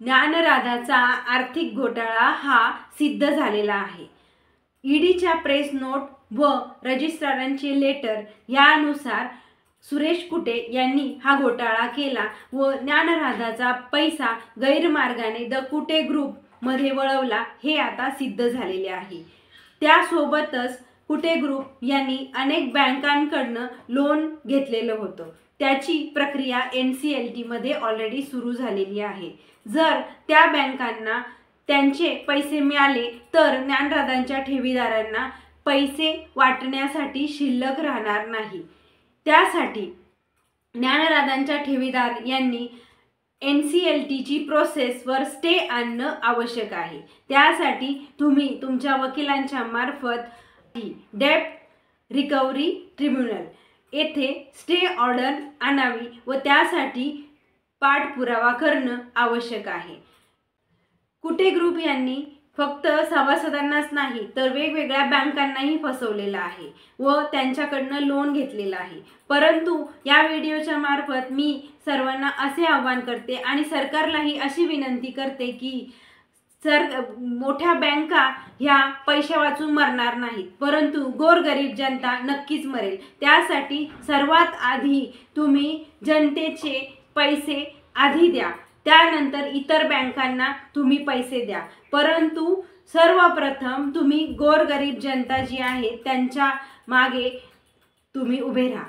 ज्ञानराधाचा आर्थिक घोटाळा हा सिद्ध झालेला आहे। ईडीच्या प्रेस नोट व रजिस्ट्रारांचे लेटर यानुसार सुरेश कुटे यांनी हा घोटाळा केला व ज्ञानराधाचा पैसा गैरमार्गाने द कुटे ग्रुप मध्ये वळवला हे आता सिद्ध झालेले आहे। त्यासोबतच कुटे ग्रुप यांनी अनेक बँकांकडून लोन घेतलेलं होतं, त्याची प्रक्रिया NCLT मध्ये ऑलरेडी सुरू झालेली आहे। जर त्या बँकांना त्यांचे पैसे मिळाले तर ज्ञानराधांच्या ठेवीदारांना पैसे वाटण्यासाठी शिल्लक राहणार नाही। त्यासाठी ज्ञानराधांच्या ठेवीदार यांनी NCLTची प्रोसेसवर स्टे आणणं आवश्यक आहे। त्यासाठी तुम्ही तुमच्या वकिलांच्या मार्फत डेब्ट रिकव्हरी ट्रिब्युनल येथे स्टे ऑर्डर आणावी व त्यासाठी पाठपुरावा करणं आवश्यक आहे। कुटे ग्रुप यांनी फक्त सभासदांनाच नाही तर वेगवेगळ्या बँकांनाही फसवलेलं आहे व त्यांच्याकडनं लोन घेतलेलं आहे। परंतु या व्हिडिओच्या मार्फत मी सर्वांना असे आवाहन करते आणि सरकारलाही अशी विनंती करते की मोठ्या बँका ह्या पैसे वाचून मरणार नाहीत, परंतु गोरगरीब जनता नक्कीच मरेल। त्यासाठी सर्वात आधी तुम्ही जनतेचे पैसे आधी द्या, त्यानंतर इतर बँकांना तुम्ही पैसे द्या, परंतु सर्वप्रथम तुम्ही गोरगरीब जनता जी आहे त्यांच्या मागे तुम्ही उभे राहा।